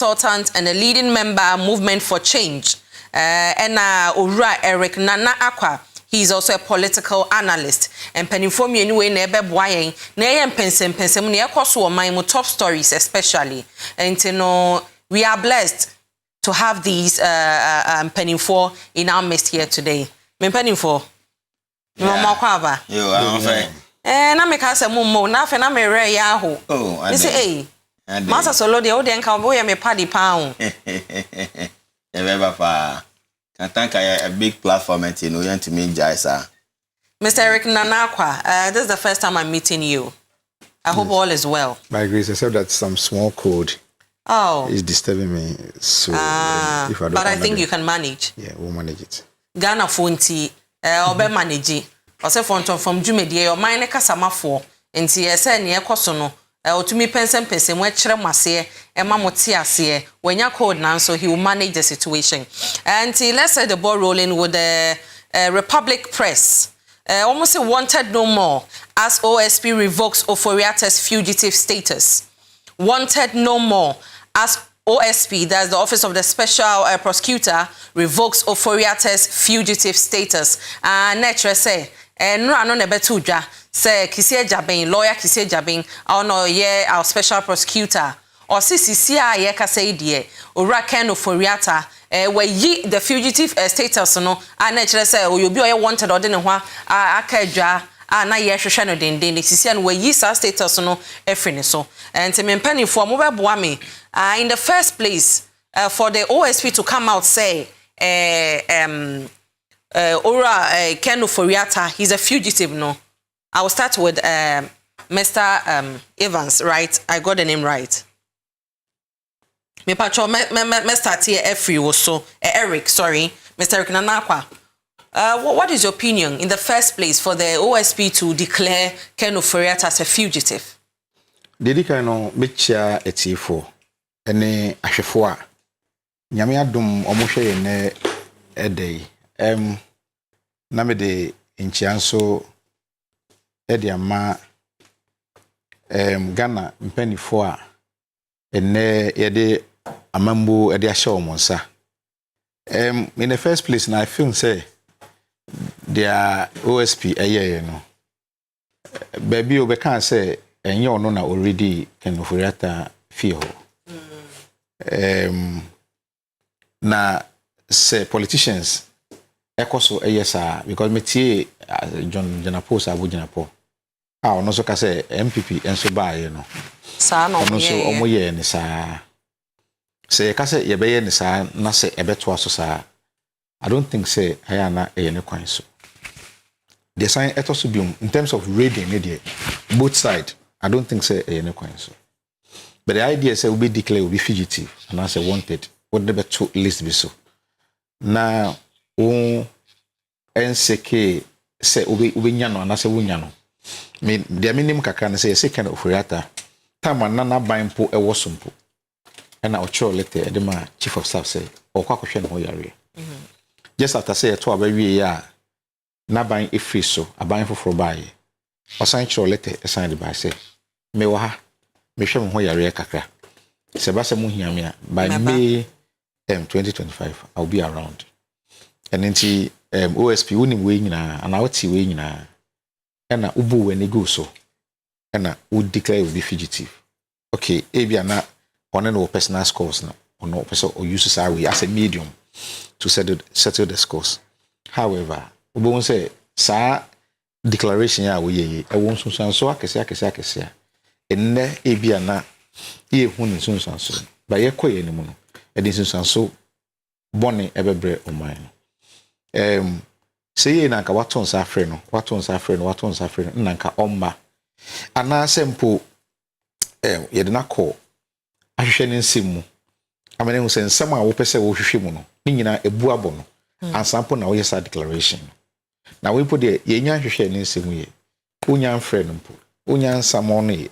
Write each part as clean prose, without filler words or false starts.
consultant and a leading member movement for change. And Ura Eric Nana Akwa. He is also a political analyst. And penifom anyway nebe boying. Neye pensem ne ekoso my top stories especially. And you know we are blessed to have these penifo in our midst here today. Men penifo. Mama kwaba. Yo, I'm fine. Na me ka se mo na fe na me re ya ho. Oh, I say Master Solo de o de nka bo ye me padi pa ho. KANTANKA a big platform and you know to me Jaisa. Mr. Eric Nanakwa, this is the first time I'm meeting you. I hope all is well. By grace, except that some small code is disturbing me. So if I don't I think you can manage. Yeah, we'll manage it. Ghana Fonti, obe manage. Ose fonton from Jumedie, your mine kasama for. Nti ese ne ekoso no. Otumi pensem we kire mase e mamoti ase when ya code now, so he will manage the situation. And let's set the ball rolling with the Republic Press. Almost wanted no more as OSP revokes Oforiate's fugitive status. Wanted no more as OSP, that's the Office of the Special Prosecutor, revokes Oforiate's fugitive status. Nature say no ano nebetudwa say Kisie Jabin, lawyer Kisie Jabin, no ye our special prosecutor. Or CCCA ye ka say die, ora Ken Oforiata, where ye the fugitive status no, nature say o you be wanted or didn't wa akadwa na ye hwehwe no den CCCA no where ye status no efrene so. And to me penny for mobile boami in the first place for the OSP to come out say Ken Oforiata, he's a fugitive, no. I will start with Mr. Evans, right? I got the name right. Me patrol, me start here every also. Eric, sorry. Mr. Eric Nanakwa. What is your opinion in the first place for the OSP to declare Ken Oforiata as a fugitive? Didi kano becha etifo ene ahwefo a nyame adom omohwe ye ne edey na me de nchianso ama Ghana mpanifo a ene yede amambo ede ahye omonsa in the first place na I feel say their OSP ayeye no baby obeka say enye ono na already Ken Oforiata fie ho na say politicians ekoso eyesa because metie John Janapo Sabo Janapo ono so ka say MPP enso baaye no sa no ono so omoye ni sa say ka say ye beye ni sa na say ebeto aso sa I don't think say aya na eye ne kwan so the sign etoso biom in terms of raiding media both side I don't think say eye ne kwan so but the idea say we be declare we be fugitive and I say wanted what the better list be so now NCK say ube nyano na se wunyano me the minimum kaka na say Ken Oforiata time na ban po ewo sompo na ocho letter e ma chief of staff say okwakohwe no yare just after say to abawie ya na ban efri so aban foforo bae osan chiro letter e sign by say me wa ha me hwe mo yare kakra se ba se mu hiame a by May 2025 I'll be around. And then OSP winning way nyina and out way nyina and na ubu when go so and na would declare will be fugitive. Okay, ebia na on no personal scores na or no person or use salary as a medium to settle the scores. However, we won't say sa declaration ya we ye e won so so akese enne ebia na ye hunu so so ba ye koye ni mu no e din so bone ebebre oman say na nka waton sa afre no na nka omba ana sempo ye de na call ahwehwe ne nsemu amene hu se nsem a wo pese wo hwehwe mu no ni nyina ebu abo no ansampo na wo yesa declaration na we put the ye nya hwehwe ne nsemu ye onya mfre no mpo onya nsamo no ye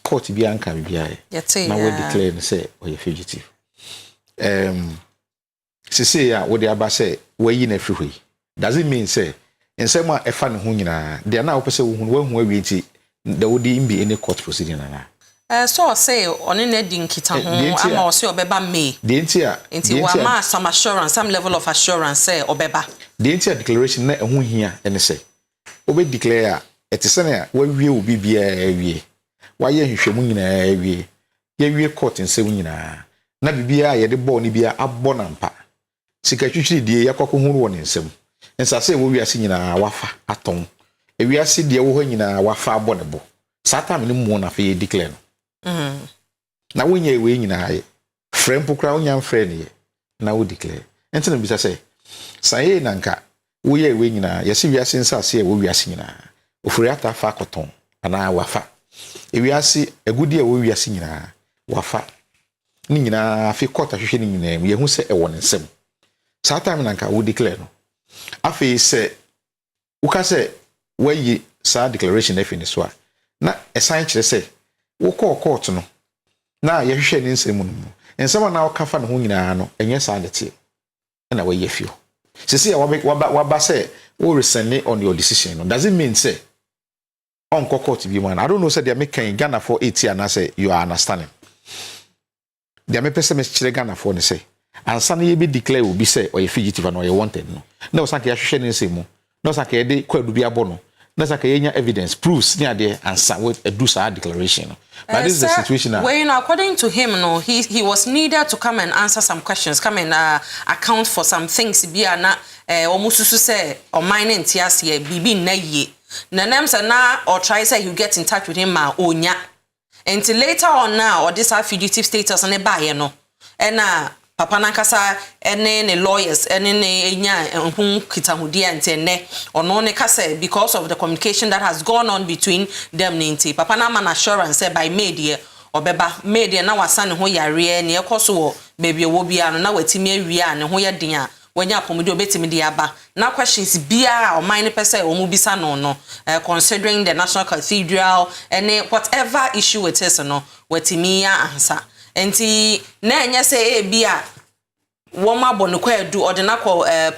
court bi anka bi bia ye na we declare ne say o ye fugitive sisi ya wo de aba say wayi na frihwe does it mean say nsem a efa ne ho nyina de na wo pese wo hu awi nti there would be any court proceeding na So say on in Edding Kita home, I'm also Obeba May. The entire some assurance, some level of assurance, say Obeba. The entire declaration na ehun hia ene say. Obe declare etisane we will be bia why ye hwehwemu nyina wie. Ye wie court nsem nyina. Na bibia ye de ball ni bia abɔ na mpa. Sika twitwiri die yakɔkɔ hunu wɔ ne nsem. Nsase wo wiase nyina wafa aton. Ewiase die wo hɔ nyina wafa abɔ ne bo. Satan ni mu na fe ye declare no. Na wonya ewe nyina aye. Friend pokra wonya friend ye. Na wo declare. Enti na bisa say saye nanka wo ye ewe nyina yesi wiase nsase ye wo wiase nyina. Ofuri ata fa akoton ana wafa. Ewiase agudi ye wo wiase nyina wafa. Ni nyina fi kota hwehwe ni nyina ye hu se e won nsem. Satan nanka wo declare no. Afi se uka se wayi sa declaration na fi ni so a na esan kire se wo court no na ye hwehwe ni nsem no nsem na wo kafa ne ho nyina no enye sa dete na wayi afio sisi ya waba se wo resent on your decision no doesn't mean say on court bi man I don't know say they make kan Ghana for 80 and I say you are understanding they make person kire Ghana for ne say ansa na ye be declare obi say or ye fugitive and or ye wanted no na wo sanka ye hwehwe ni nsem mu na wo sanka ye de kwadu bi abo no na sanka ye nya evidence proofs ni ade ansa with a do sa declaration no. But this is the situation now. Well, according to him, no, he was needed to come and answer some questions, come and account for some things. Be na almost to say or mine and tiasi bibi na ye. Na names na or try say you get in touch with him ma onya. Until later on now or this fugitive status on a buyer no. And Papa Nankasa ne lawyers ne nya kitahudi antene ono ne kase because of the communication that has gone on between them ninti Papa na man assurance say by media obeba media na wasane ho yare ne ekoso wo baby wo bia no na watimi awia ne ho ye den a wanya apomode obetimi de aba na questions bia o mine pese o mu bisa no considering the National Cathedral and whatever issue it is no watimi ya ansa enti na enye say e bia woma bo no kwa do ordinary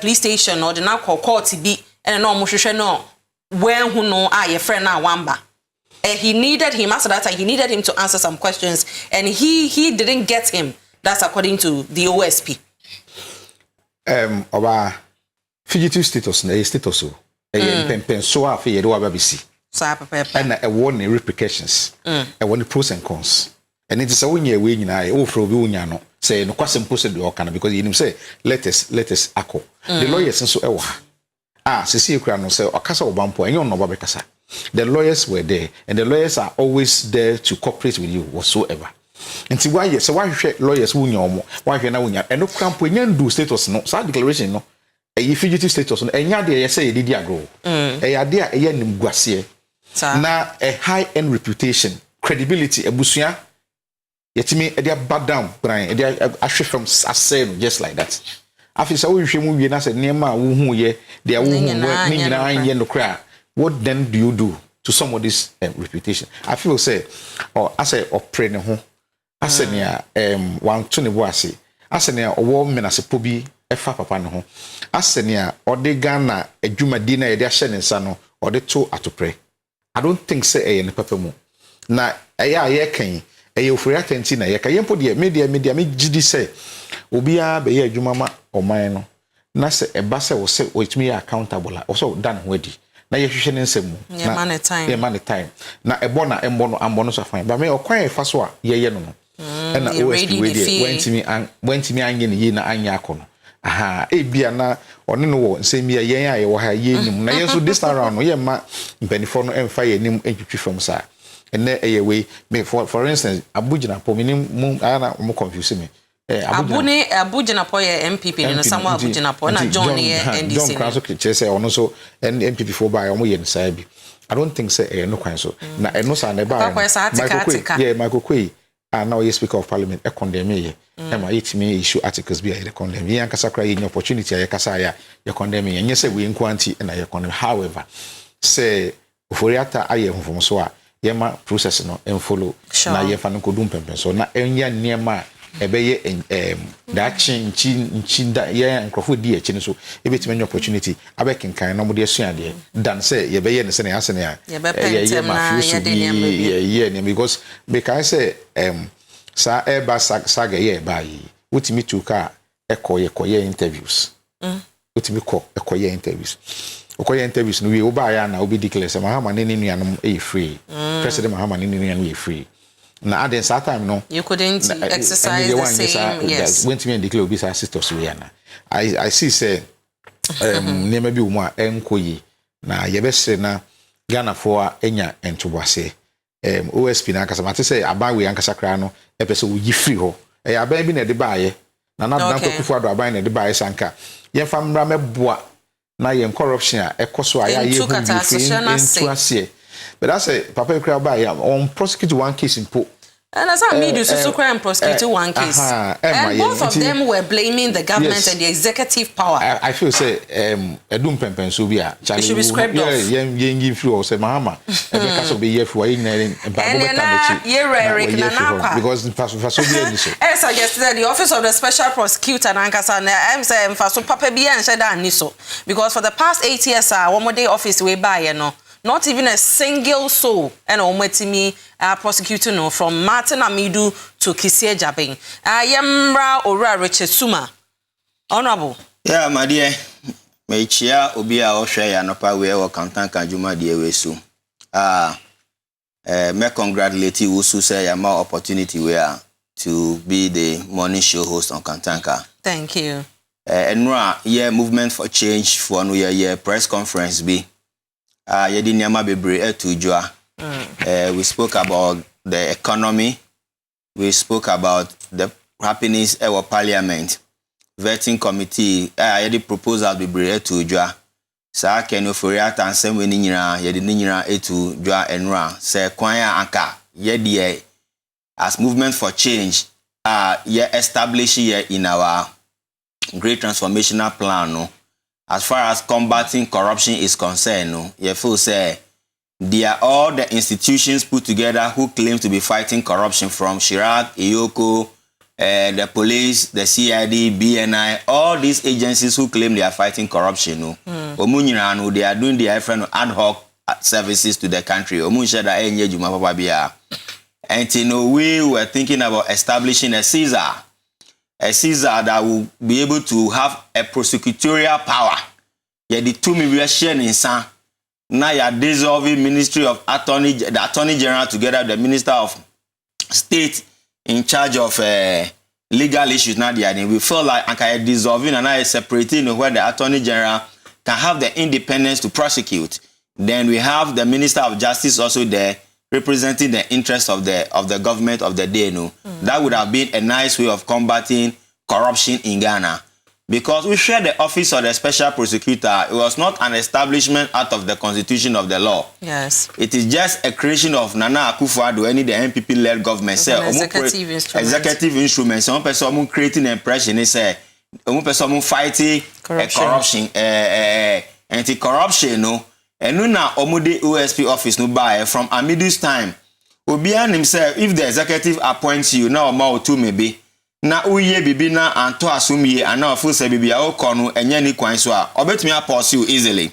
police station ordinary court bi and no mo hwehwe no when hu no your friend na wamba he needed him after that he needed him to answer some questions and he didn't get him. That's according to the OSP. Oba fugitive status na status so pen so afa ye do ababisi sa papa and a warning repercussions e warning pros and cons and it is a wonya we nyina e wo fro bi wonya no say no kwasem procedure okana because you say let us akọ the lawyers nso e wo ha sisi ekura no say okasa obampo enyo no babekasa the lawyers were there and the lawyers are always there to cooperate with you whatsoever. Nti why yes why hwe lawyers wunya omo why hwe na wunya eno krampo nya ndu status no sa declaration no e fugitive status no enya de ye say ye didi agro e ya de a ye nim guase na a high end reputation credibility ebusua yetimi e de back down brand e de ahwe from asay no just like that afisa wo hwe mu wie na say nema wo hu ye de wo hu ni nyina anye no kra what then do you do to somebody's reputation? I feel say or as a opre ne ho asenia wan to ne bo ase asenia owo menase pobi efa papa ne ho asenia ode Ghana adwumadi na ye de ahye ne nsa no ode to atopre. I don't think say ne papa mu na ye kan ofuri atenti na ye ka yempo de media me gidi say obi a be ye adwuma ma oman no na se eba se wo se otimi accountable o so dan ho adi na ye hwehwe ne nsem na man time na ebo na embo no ambo no so fine ba me okwan fa so a ye no no and OSP we dey went me anye ne ye na anya akono aha bia na one no wo nsem ye yen aye wo ha ye nim na ye so this time around no ye ma mpanifo no emfa ye nim entwitwi fam sa and eye we me for instance abugina po minim mu ana mo confuse me abugina po ye MPP no samo abugina po na John ye NDC John Kranso ke say ono so MPP for by omo ye nsa bi I don't think say no kwan so na eno sa na ba Michael Kwei now you speaker of parliament condemn ye ma yetimi issue articles bi ye condemn ye ankasa kra ye opportunity ye kasa ya ye condemn ye nye say we nkwanti na ye condemn however say oforiata aye honfom so a ye ma process no en follow na ye fa no kodum pempen so na enya niema ebeye that chin that yeah nkrofo di echi so ebetime any opportunity abekenkan na mo de asuade dan say yebeye ne se ne ase ne yeah because say sa eba saga ye ba yi wotimi tu ka ekoye interviews wotimi ko ekoye interviews okoye interviews no we oba ya na obi declare say Mahama ne nuanom e free president Mahama ne nuanom e free na at the same time no you couldn't exercise the same yes when to declare obi say sisters we na I see say neme bi umu a enkoyi na yebese na Ghana for enya entobase OSP na kasa mate say abawe ankasa kra no epese wo yi free ho aban bi na de baaye na na kufu ado aban na de baaye sanka ye fa mra meboa na ye corruption a ekoso aya ye hu bi into ase but I say papa kra baaye on prosecute one case in po. And as I mean, so crime prosecuted one case. And both of them were blaming the government and the executive power. I feel say Edum Pempen so be a it should be scrapped off. Yeah, give through say Mahama. Because of be here for because I suggested that the office of the special prosecutor and Ankasa I'm saying for so papa be and said that niso because for the past 8 years one more day office we buy not even a single soul and ometimi prosecuting no from Martin Amidu to Kisie Jabin. Yemra Ora Richard Suma. Honorable. Yeah, my dear. Me chia obia o hwe ya no pa we o Kantanka Juma de wesu. Me congratulate you so say ya more opportunity we are to be the morning show host on Kantanka. Thank you. Enra yeah movement for change for no yeah press conference be. Yedi nyama bebre to joa. We spoke about the economy. We spoke about the happiness of our parliament. Vetting committee. Yedi proposal bebre to joa. Sa kenu foriata and same we ninyira yedi ninyira to joa enra. Se kwanya anka yedi as movement for change. Ye establish here in our great transformational plan. No. As far as combating corruption is concerned, no, you feel say they are all the institutions put together who claim to be fighting corruption from Chirac, Iyoko, the police, the CID, BNI, all these agencies who claim they are fighting corruption. No, they are doing their different ad hoc services to the country. And you know, we were thinking about establishing a Caesar that will be able to have a prosecutorial power. Yeah, the two million share in San. Now you are dissolving Ministry of the Attorney General together with the Minister of State in charge of legal issues. Now we feel like I'm dissolving and now separating where the Attorney General can have the independence to prosecute. Then we have the Minister of Justice also there, representing the interests of the government of the day. That would have been a nice way of combating corruption in Ghana. Because we share the office of the special prosecutor, it was not an establishment out of the constitution of the law. Yes. It is just a creation of Nana Akufo-Addo, any the MPP-led government. Executive instruments. Some person creating an impression. They say, some person fighting corruption. Anti-corruption, no. And now, Omude OSP office no buy from Amidu's time. Obian himself, if the executive appoints you, now more two maybe. Na uye bibi na anto asumi and now full say bibi a okonu enye ni kwan so a obetumi apause you easily.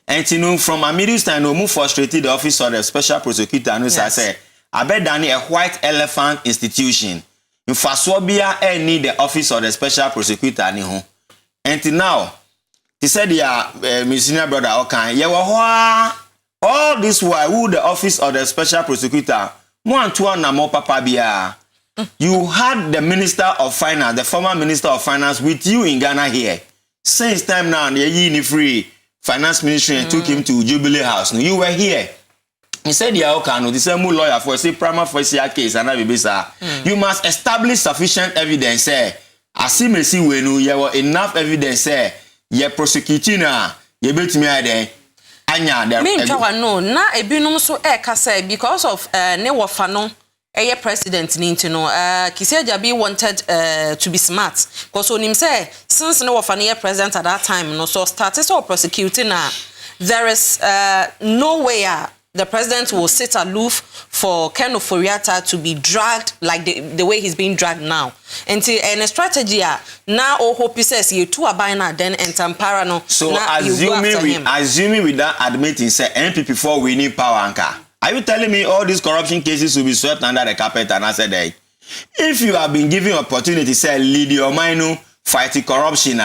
And you know from Amidu's time no move frustrated the office of the special prosecutor no say abedani a white elephant institution. In Faswabia need the office of the special prosecutor ni ho. And now he said, yeah, my senior brother, okay, yeah, all this while, who the office of the special prosecutor, you had the Minister of Finance, the former Minister of Finance with you in Ghana here. Since time now, the free finance ministry and took him to Jubilee House. You were here. He said, yeah, okay, no, the same lawyer for a prima facie case, and you must establish sufficient evidence, as you may see, when you have enough evidence, ye prosecuting ye betimi ade anya there me ntwa no na ebinom so say because of ne wofa no president ni ntino Kisie Jabi wanted to be smart because onim say since ne wofa no president at that time no so started so prosecuting there is no way the president will sit aloof for Ken Ofori-Atta to be dragged like the way he's being dragged now. And a strategy now all hope he says you two are buying then and Tampara no. So assuming without admitting say NPP for winning power anchor. Are you telling me all these corruption cases will be swept under the carpet? And I said that if you have been given opportunity say lead your mind fighting corruption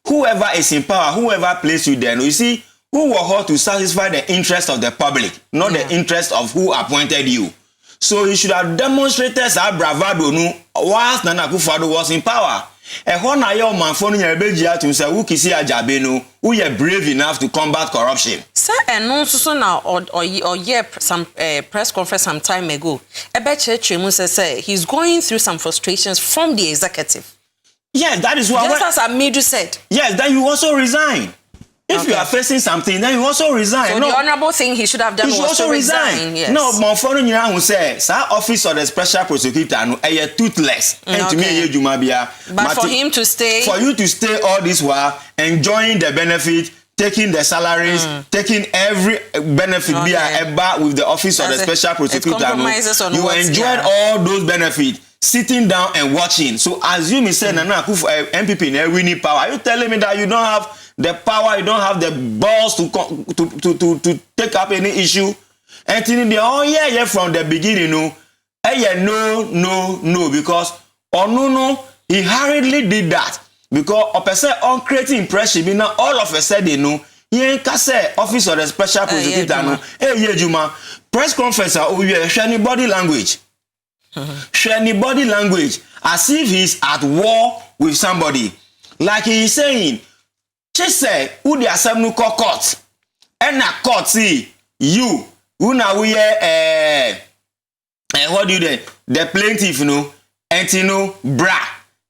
whoever is in power, whoever placed you there, you see who were here to satisfy the interest of the public, not the interest of who appointed you. So you should have demonstrated that bravado whilst Nana Akufo-Addo was in power. Who are brave enough to combat corruption. Sir, and no so now or some press conference some time ago. Say he's going through some frustrations from the executive. Yes, that is what. Just as Amidu said. Yes, then you also resign. If you are facing something, then you also resign. So the honorable thing he should have done was to resign. Yes. No, my phone who say, "Sir, office of the special prosecutor no, toothless." And to me, but for him to stay, for you to stay all this while enjoying the benefit, taking the salaries, taking every benefit with the office of the special prosecutor, you enjoyed all those benefits. Sitting down and watching. So assume he said Nana Akufo MPP in winning power. Are you telling me that you don't have the power, you don't have the balls to take up any issue? And from the beginning, no, because no, he hurriedly did that because a person on creating impression, now all of a sudden, no, he ain't say office of the special prosecutor, no, Juma press conference, shiny body language. Shiny body language as if he's at war with somebody. Like he is saying, she said, who the assembly call court? And a court see you, who now we what do you do? The plaintiff no, and you know, bra.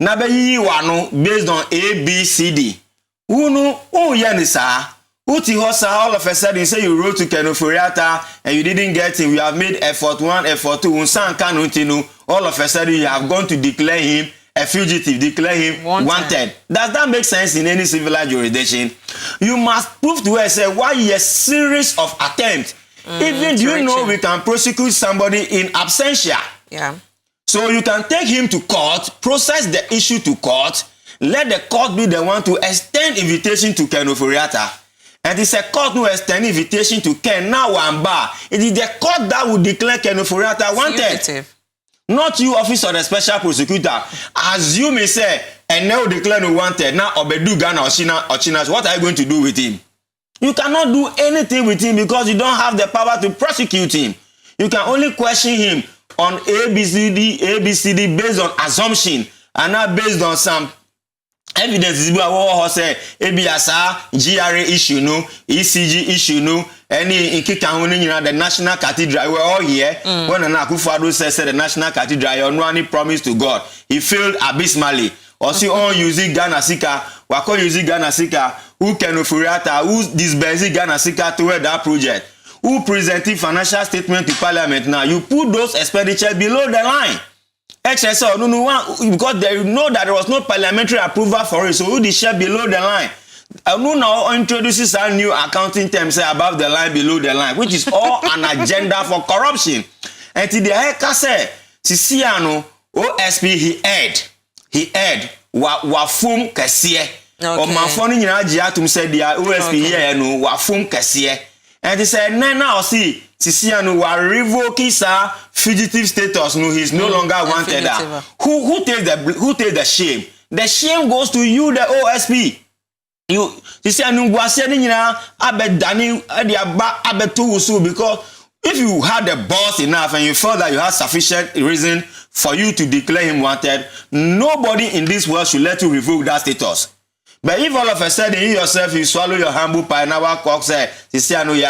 Nabe you wano based on A, B, C, D. Who know, oh, Yanisa. Uti Hosa, all of a sudden say you wrote to Ken Ofori-Atta and you didn't get him. You have made effort 1, effort 2. All of a sudden you have gone to declare him a fugitive, declare him wanted. Does that make sense in any civilized jurisdiction? You must prove to us why a series of attempts. Even do you know we can prosecute somebody in absentia? Yeah. So you can take him to court, process the issue to court, let the court be the one to extend invitation to Ken Ofori-Atta. And it's a court who extend invitation to Ken now and bar. It is the court that will declare Ken Ofori-Atta wanted. Not you, office of the special prosecutor. Assume he say, and now declare no wanted. Now Obedu Ghana or China, what are you going to do with him? You cannot do anything with him because you don't have the power to prosecute him. You can only question him on ABCD based on assumption and not based on some evidence is what say ABSA GRA issue no ECG issue no any in the National Cathedral we're all here when Nana Akufo-Addo said the National Cathedral you no any promise to God he failed abysmally or see on using Ghana Sika wako using Ghana Sika who Ken Ofori-Atta who disbursing Ghana Sika toward that project who presenting financial statement to Parliament now you put those expenditures below the line. XSL, no, because they know that there was no parliamentary approval for it, so who the share below the line? No now introduces a new accounting term say above the line, below the line, which is all an agenda for corruption. And to the heck, say, Sisiano, OSP, he heard, wafum kasiye. Or my phone in Ajiatum said the OSP here, no, wafum kasiye. And he said, now see, Sisiano will revoke his fugitive status. No, he's no longer wanted. Who takes the shame? The shame goes to you, the OSP. You Sisiano was saying, because if you had the boss enough and you felt that you had sufficient reason for you to declare him wanted, nobody in this world should let you revoke that status. But if all of a sudden you yourself you swallow your humble pie now cock say Sisiano you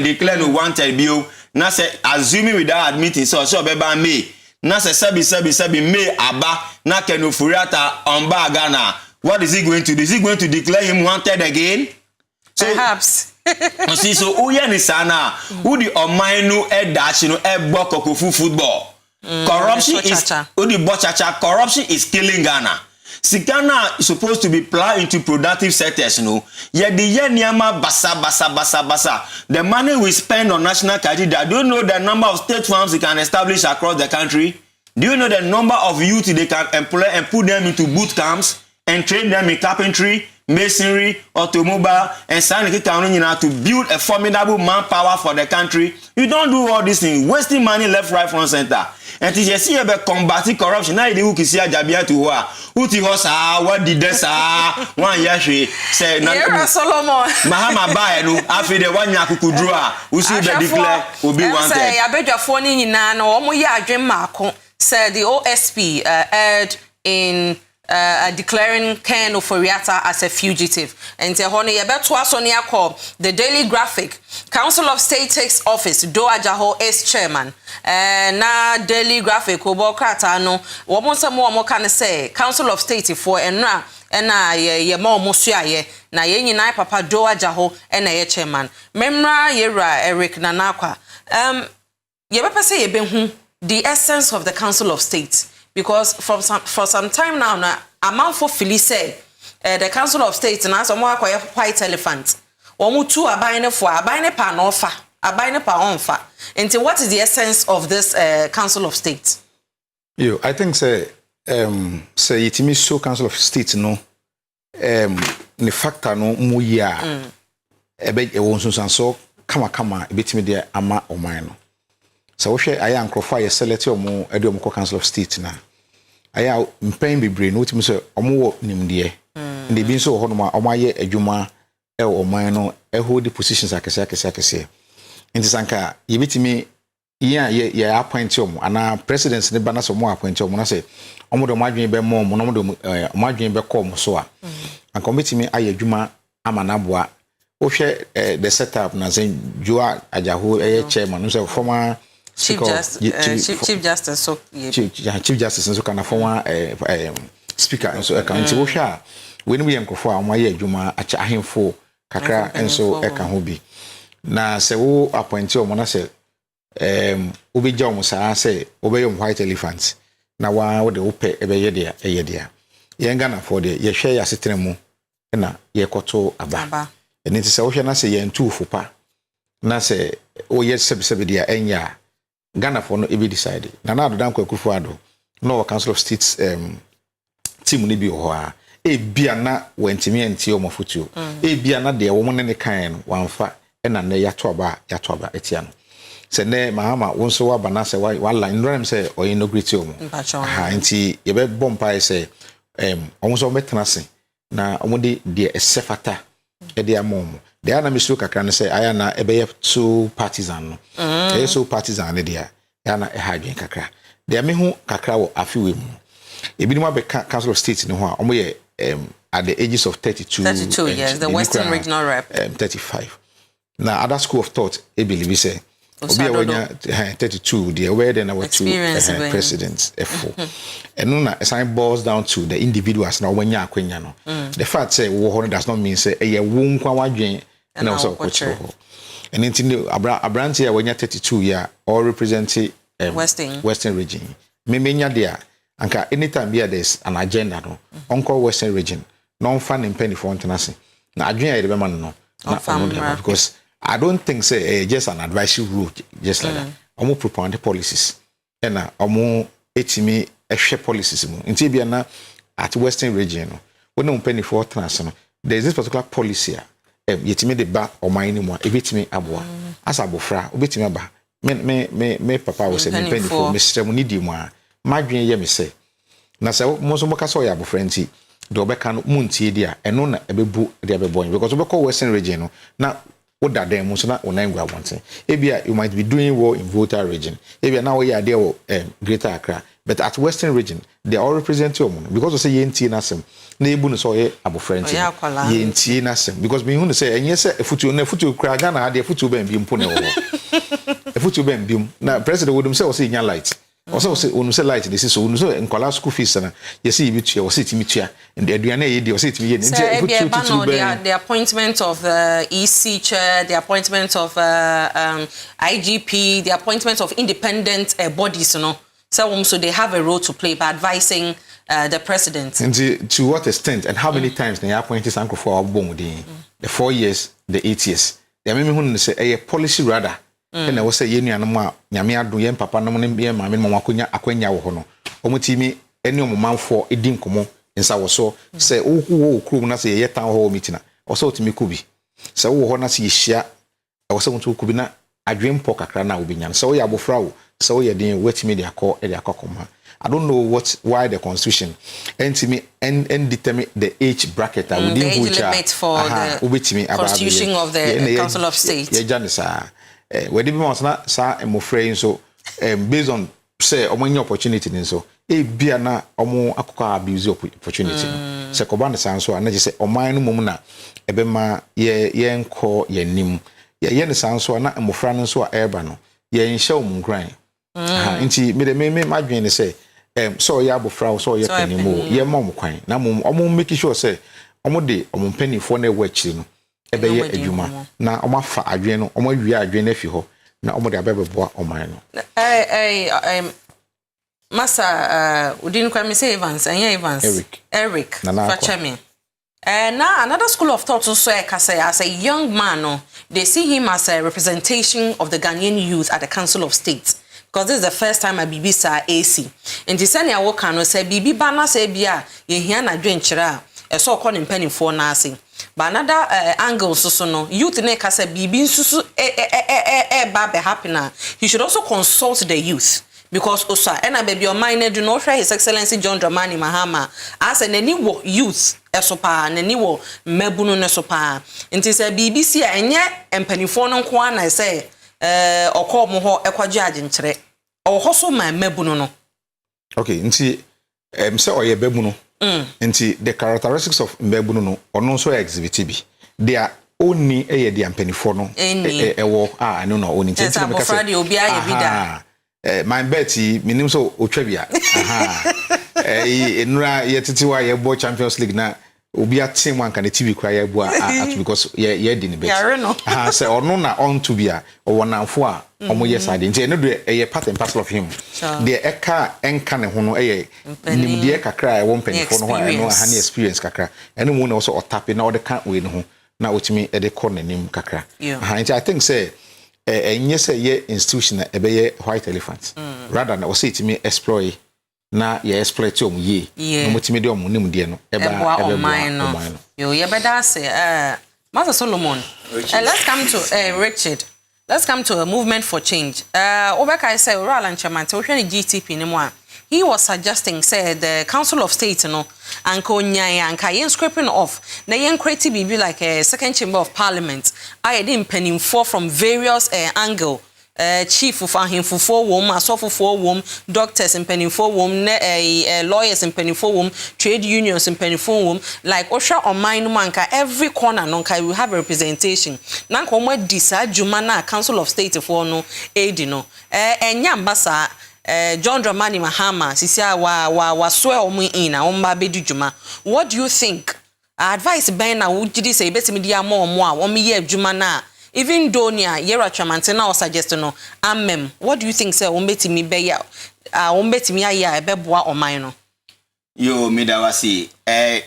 declare no wanted bill now say assuming without admitting so beba me now say sebi me aba now Ken Ofori-Atta on Ghana what is he going to do? Is he going to declare him wanted again? So, perhaps. You see so ni sana who the omainu dash football corruption is corruption is killing Ghana. Sikana is supposed to be plowed into productive sectors, you know. Yet the year niyama basa. The money we spend on national cathedral, do you know the number of state farms they can establish across the country? Do you know the number of youth they can employ and put them into boot camps and train them in carpentry, masonry, automobile, and scientific to build a formidable manpower for the country? You don't do all these things, wasting money left, right, front, center. And you see about combating corruption. Now you can see Jabia to who ti hosa what did this 1 year say Solomon Mahama buy no after the 1 year kukudrua who should be declare will be wanted. Say abedwafo ni nyina no omo ye adwen maako said the OSP erred in declaring Ken Oforiatta as a fugitive. And the Daily Graphic, Council of State takes office, Do Ajaho is chairman. Na Daily Graphic, Obokrata no, wamonsa mo can say, Council of State for enra, ye mo musia ye, na ye nyina papa Do Ajaho ye chairman. Memra yera Eric Nanakwa. Ye bepa say ye benhu the essence of the Council of State. Because for some time now, a month for Philly say the Council of State and some more white elephant. Two are buying for a buying pa offer, a buying pa offer. And what is the essence of this Council of State? I think say it means so Council of State no the factor no mu ya ebe e won so kama e betimi de ama o man no. So we share aya nkrofo ya select omo ede omo Council of State na aya mpen bebre no timi so omo wo nimde ndi bi so ho no ma omo aye adwuma e o man no e hold the positions akese nti sanka ye betimi ye appoint omo ana president ne bana so mo appoint omo na say omo do madwen be mo no mo do madwen be call mo so a anka betimi aye adwuma ama na boa wo hwe the setup na say Joa Ajaho chairman no say former Chief Justice so Chief Justice so kana former speaker so account wo hwa when we enkofo a moye adwuma acha ahemfo kakra enso eka ho bi na se wo appoint o mo na se obegya o mo saa se obeyom white elephant na wa wo de wo pe ebeye de eye de yenga na for de ye hwe ya setere mu na ye koto aba eni ti se wo hwe na se ye ntu fupa na se o ye sebe de enya Ghana for no ebi decide na do dan kwakufu ado no Council of States team ni bi ho a e bia na wantimi anti o mafutuo e bia na de wo mo ne kan no wanfa e na ne yato aba etia no se ne mahama wonso wa bana se wa line ram se o inaugurate o mo ha nti ye be bompa se wonso metena se na omode de esefata e de amom de ana misro kakra ne se aya na ebe ye two partisan no so partisan ne dia ana e hadwen kakra de me hu kakra wo afiwe mu ebi mo be Council of State ne ho a omo ye at the ages of 32 yes, the Western Regional Rep 35 na other school of thought e believe say obi e wanya 32 the where then our two presidents f4 and no na assign boils down to the individuals na wanya akwanya no the fact say wo ho does not mean say e ye wo nkwa wadwen na so kochiro ho and into abranti ya wanya 32 ya all representing Western region me menya there anka anytime here there's an agenda no onko Western region non fan in penny for international na adwen ya de be man no because I don't think say just an advisory rule just like that omo propose policies and omo etimi ehwe policies mu nti bia na at Western region no when on penny for international there is this particular policy yetimi de ba oman ni mu a ebetimi aboa asa abofra obetimi aba me papa wo se me penny for me strem ni di mu a madwen ye me se na se mo so mo ka so ya abofra nti do be ka no muntie dia eno na ebebu dia bebon because we call Western region no na oda dem so na onangwa wonten ebia you might be doing well in Volta region ebia na we are there Greater Accra but at Western region they all represent you because we say yenti na sem na ebu no so ye abofra nti yenti na sem because me hu say enye say futu kra Ghana ha de futu ben bi mpo na wo futu ben bi na president wodum say o say nya light also say onu say light this is so onu so enkwala school fees na you see bi tua o say timi tua and the aduane ye di o say timi ye nti the appointment of the EC chair, the appointment of IGP, the appointment of independent bodies, you know. So they have a role to play by advising the president. And to what extent and how many times they appointed Sanko for the 4 years, the 8 years. They made me say a policy rather. And I was saying, Yamia do yen papa no money be mammy Mamakunya Aquenya Hono. Omutimi any man for a dinkomo in Sawaso say, oh, crew na say yet town hall meeting. Also to me kubi. So Hona see share. I was someone to Kubina. I dream poker crana will be yan. So ya bofrau. So ya didn't wait me their call at their cockoma. I don't know why the constitution and to me and determine the age bracket. I would the age limit for the constitution of the Council of State. Yeah, Janice. Where the people not sir and more frame so based on say many opportunity and so be na omo akuka abuse opportunity. Se koba na sanso and just say o man no mumuna ebema ye enko ye nim ye ne sanso na mmofra no so a eba no ye nhye omungran. Nti me de me madwen ne say so ya abofra so ye panimu ye mom kwan na mom make sure say omo de omo panifo na ewa akiri no ebe ye adwuma na omo afa adwen no omo wi adwen na fi ho na omo de abebeboa oman no Masa udin kwa me say Evans Eric Fachemi now another school of thought also as a young man no, they see him as a representation of the Ghanaian youth at the Council of State. Because this is the first time I BB sa AC. And the senior worker no say BB bana say bia ye hia na dwenchira e so call him penny for nasi. But another angle so no youth ne ka say BB susu ba be happy na. He should also consult the youth. Because osa ena baby your mind do not share His Excellency John Dramani Mahama as an any wo youth esopa nani wo mabunu ne sopa. Nti say BBC enye empanifo no nko na say okomo ho ekwaje agenkyere oho so ma mabunu no. Okay, nti say oye babunu nti the characteristics of mabunu no ono so exhibit bi they are only the empanifo no ewo no no oni nti say make say obi aye bi da my Betty minim so otwabia enura yetitiwa ye bo Champions League na obi atem wan kan TV kwa ye bo because ye di ne bet say ono na on to bia owonanfo a omo ye side nti eno do ye part and parcel of him the eka enka ne ho no nim de kakra e won penifo no ho eno ha ne experience kakra eno mu na also otape na ode kan we no ho na otimi e de kọ nanim kakra nti I think say and yes, a institution a be white elephant. Rather than say to me exploit na ye exploit ye. No multimedia nim de no. Eba yo ye better say Master Solomon. Let's come to Richard. Let's come to a movement for change. Obeka say oral and chairman to GTP ni mo. He was suggesting say the Council of State no anko nyaya anka yen scraping off na yen create be like a second chamber of parliament I didn't penning for from various angle chief of ahemfo wom asofo wom doctors in penning for wom lawyers in penning for wom trade unions in penning for wom like osha on mine manka every corner no kai we have a representation na nko mo disa juma na Council of State for no aid no enya mbasa John Dramani Mahama sisia wa swear omu ina omba bedu juma. What do you think? Advice ben na wujidi say betimi dia mo a omi ye juma na even donia yera tramante na o suggest no amem. What do you think say ombetimi be ya ombetimi aya ebeboa oman no? Yo midawasi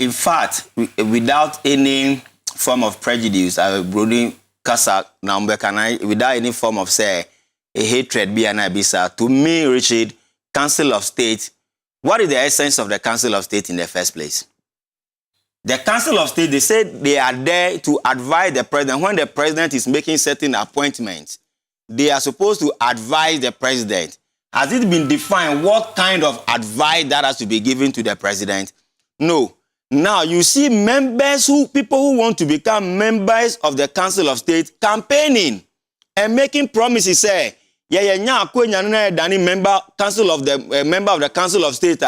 in fact without any form of prejudice I broading kasa na ombekana without any form of say a hatred be an abisa to me Richard Council of State. What is the essence of the Council of State in the first place? The Council of State, they said they are there to advise the president. When the president is making certain appointments, they are supposed to advise the president. Has it been defined what kind of advice that has to be given to the president? No. Now you see people who want to become members of the Council of State campaigning and making promises say member council of the member of the Council of State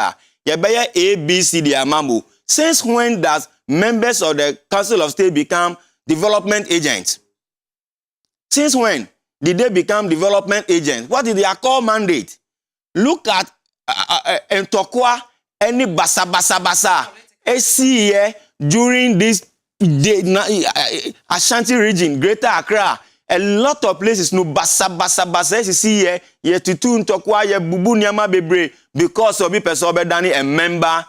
ABCD amambu. Since when does members of the Council of State become development agents? Since when did they become development agents? What is their core mandate? Look at Ntokwa any basa here during this Ashanti region, Greater Accra. A lot of places no basa see here tutu Ntokwa ye bubu nyama bebre because of person be dani a member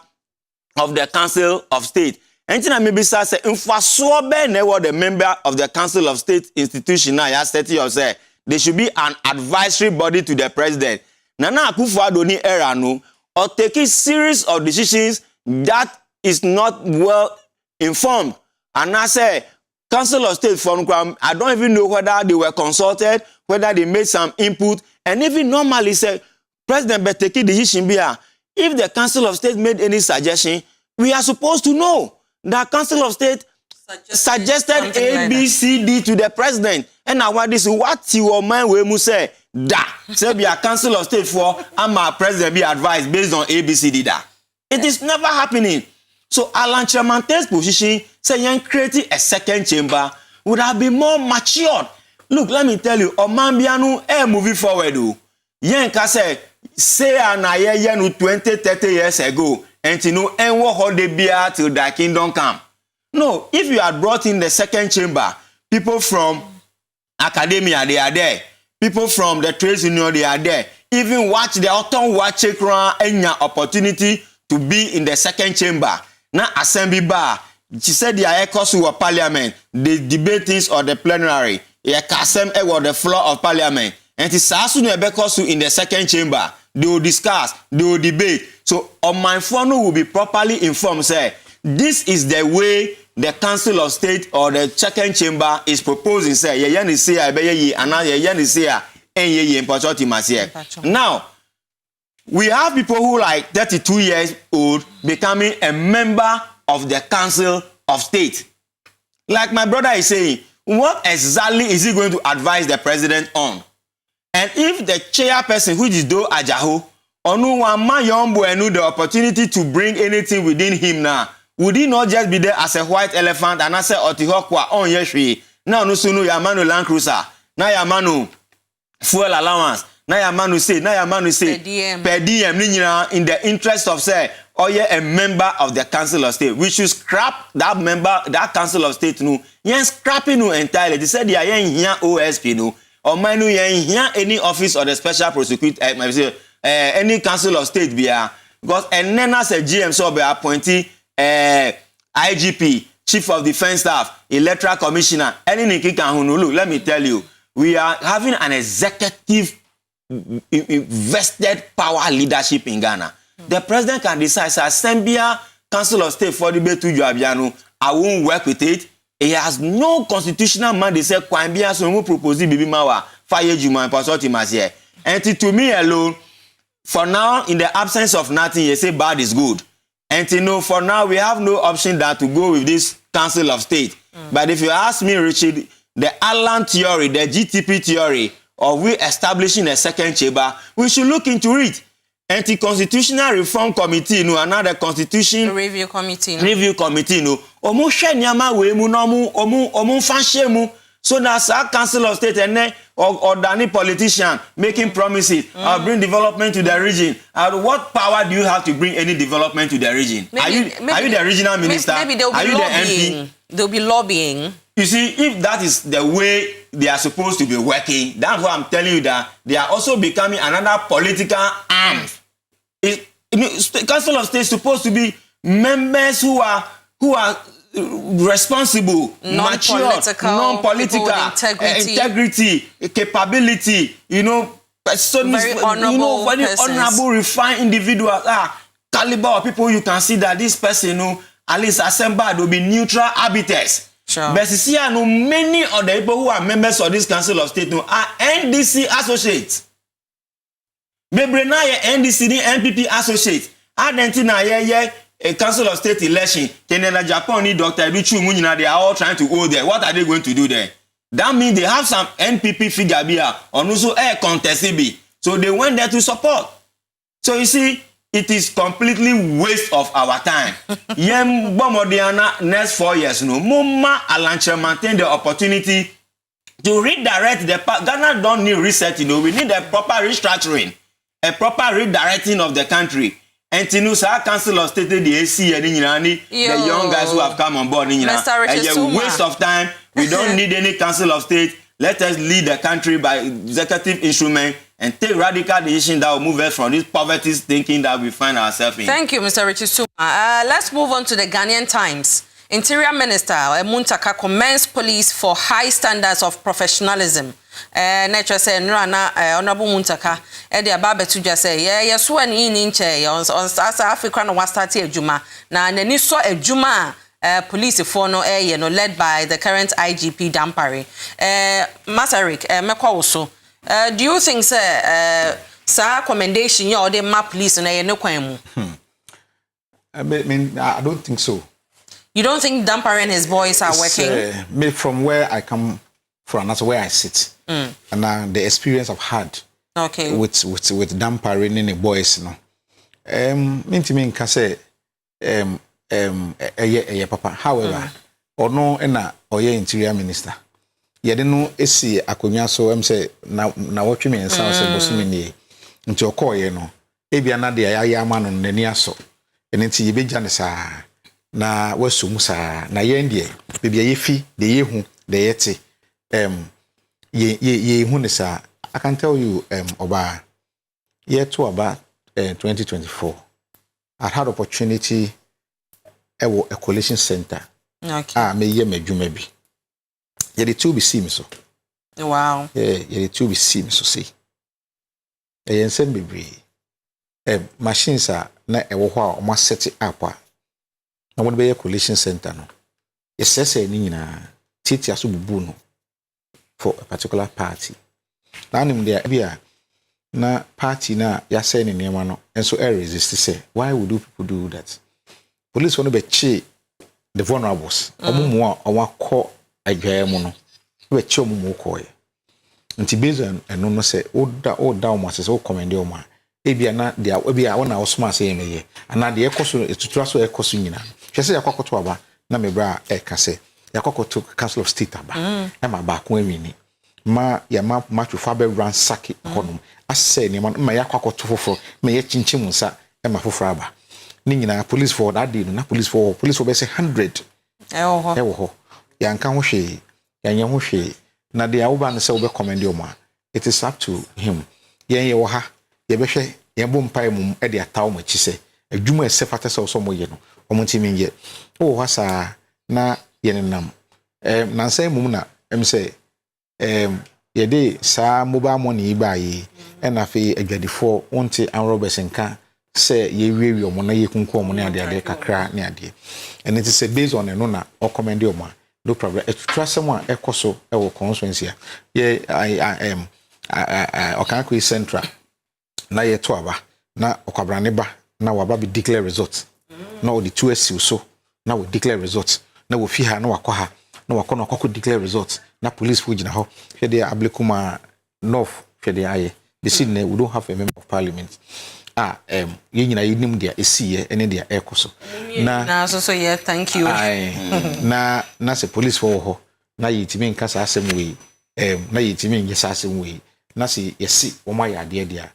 of the Council of State. And maybe say the member of the Council of State institution now say they should be an advisory body to the president. Nana Akufo-Addo ni era no or take a series of decisions that is not well informed. And I say Council of State from I don't even know whether they were consulted, whether they made some input, and even normally say President but take a decision here. If the Council of State made any suggestion, we are supposed to know. The Council of State suggested A, B, C, D to the president. And now what is what your mind will say? Da. Say be a Council of State for and my president be advised based on A, B, C, D. Da. It is never happening. So Alan Chamante's position saying creating a second chamber would have been more matured. Look, let me tell you, Omambianu moving forward. Yenka say na 20, 30 years ago. And you know, and what hold the beer till thy kingdom come. No, if you had brought in the second chamber, people from academia, they are there. People from the trades union, they are there. Even watch the autumn watch and your opportunity to be in the second chamber. Now, assembly bar. She said the echoes who parliament, they debate things or the plenary. Yeah, Kasem or the floor of parliament. And it's also in the second chamber. They will discuss, they will debate. So, on my phone will be properly informed, say, this is the way the Council of State or the second chamber is proposing, say, now, we have people who like 32 years old becoming a member of the Council of State. Like my brother is saying, what exactly is he going to advise the president on? And if the chairperson, which is Do Ajaho, Onu Wama Yombo and the opportunity to bring anything within him now, would he not just be there as a white elephant and as a Otihokwa on Yeshri? Now no sunu Yamanu Land Cruiser, now Yamanu fuel allowance, now Yamanu say per diem in the interest of say, or yeah, a member of the Council of State. We should scrap that member, that Council of State no. Yes, scrapping no entirely. They said they are here OSP no. Or mine no here any office or the special prosecutor any Council of State be because and then as a GM so be appointee IGP, Chief of Defense Staff, Electoral Commissioner, anything can look. Let me tell you, we are having an executive vested power leadership in Ghana. The president can decide, Sambia Council of State for the Betu Juabiano, I won't work with it. He has no constitutional mandate. Say, Kwambia, so we propose Bibi Mawa, fire Juma, and Pasoti Masia. And to me alone, for now, in the absence of nothing, you say bad is good. And you know, for now, we have no option than to go with this Council of State. But if you ask me, Richard, the Allen theory, the GTP theory, of we establishing a second chamber, we should look into it. Anti-Constitutional Reform Committee, no, another Constitution Review Committee, no. Omo shenyama we mu no omo fashe mu. So that's our Council of State and then or Danny politician making promises. I'll bring development to the region. What power do you have to bring any development to the region? Are you the regional minister? Maybe they'll be are you lobbying. the MP? They'll be lobbying. You see, if that is the way they are supposed to be working, that's why I'm telling you that they are also becoming another political arm. Council of State is supposed to be members who are responsible, non-political, integrity, capability, very honorable, refined individuals, caliber of people. You can see that this person, at least assembled, will be neutral arbiters. Sure. But you see, many of the people who are members of this Council of State are NDC associates. Bebrena NDC NPP associates. Argentina a Council of State election. Canada, Japan, Dr. Ebichu Munina, they are all trying to go there. What are they going to do there? That means they have some NPP figure here on also a contest. So they went there to support. So you see, it is completely waste of our time. Yem Bomodiana next 4 years, Mumma Alanche maintain the opportunity to redirect the Ghana don't need reset, we need a proper restructuring, a proper redirecting of the country. And Tinusa Council of State, the AC, and the young guys who have come on board, a waste of time. We don't need any Council of State. Let us lead the country by executive instrument and take radical decisions that will move us from this poverty thinking that we find ourselves in. Thank you, Mr. Richard Suma. Let's move on to the Ghanaian Times. Interior Minister Muntaka commends police for high standards of professionalism. Nature say Nrana Honorable Muntaka the ababetu just say yeah so any in che on South Africa no was start ejuma na nani so ejuma police for no led by the current IGP Dampare. Masaryk mekwa also. Do you think say sa commendation you or the map police na no kwan mu? I mean I don't think so. You don't think Dampare and his boys are working? From where I come from, that's where I sit. And the experience I've had with Dampare and the boys, no. Mean can say papa. However, or no or interior minister. You didn't know esi akonya so say na what you mean sound say bosumi nti okọ ye no ebia na de ya ma no nani aso enti ye beja ne saa na wasum saa na ye ndie bibia ye fi de ye hu de ye te ye hu ne saa. I can tell you oba year to about 2024 I had opportunity a collation center me ye medwuma bi ye the two be see me so. Wow. Yeah, ye the two be see me so see yen send bebre machines are na ewo ho a o ma set up a na won be collation center no esese ni nyina titi aso bubu no for a particular party na nim dia bia na party na ya say ne nema no enso resist say why would you people do that? Police want to be che the vulnerables omumu a owakọ adwae mu no be che omumu ko ye nti based on eno no say oda o ma say o commend o ma ebia na dia ebia wona osoma say emeye ana de ekoso etutura so ekoso nyina hwe say yakwakoto aba na mebra ka say yakwakoto Council of State aba e ma ba ko awini ma ya ma to fa be ransack honum asay ne ma yakwakoto foforo ma ye chinchim nsa e ma foforo aba ni nyina police for that day na police for be say 100 ewo ho yanka ho hwe yanye ho hwe na de awoba no say we be commend o ma it is up to him yen ye wo ha ye be hwe ye bo mpai mum e de ataw ma chi say adwuma se fata say so mo ye no omontimi ye wo ha sa na ye nenam na say mum na say ye de sa mobile money ba yi e na fe adwadifo wonte an robbers nka say ye wiwi omo na ye kunku omo na ade kakra ne ade and it is based on no na o commend o ma no problem trust someone ekoso e wo constituency ye I am Okanko Central na ye to aba na okwabrane ba na waba be declare results na o the 2SC so na we declare results na wo fi ha na wakọ ha na wakọ na akọ declare results na police fu gina ho hwe de Ablekuma North hwe de aye the city we don't have a member of parliament ye nyina yinim dia esiye ene dia ekoso na so yeah thank you na se police for ho na yitimi nkasa asem we na yitimi ngesa asem we na se yesi wo ma ya de dia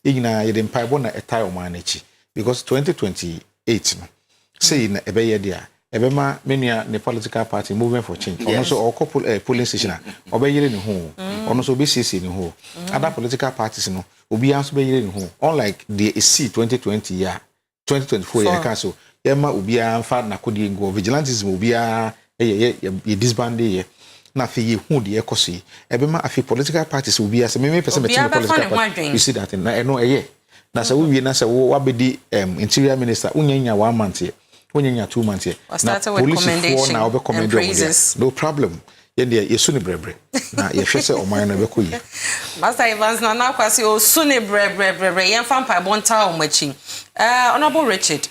ye nyina ye de mpai bo na etai o ma na chi because 2028 no say na ebe ye dia ebe ma menua the political party movement for change ono so o couple polling station obe yire ni ho ono so be CC ni ho other political parties no obi anso be yire ni ho unlike the C 2020 year 2024 year ka so ye ma obi anfa na kodi ngo vigilantism obi a ye disband ye na fe ye hu de ekoso ebe ma afi political parties obi as me person meeting political party you see that na eno eye na sa wo wie na sa wo wabedi interior minister unyanya 1 month ye unyanya 2 months ye na police for na obe commend no problem ye de yesu ne brebre na ye hwese oman na beko yi Master Evans na kwasi o sune brebre ye mfa mpa bonta o machi Honorable Richard,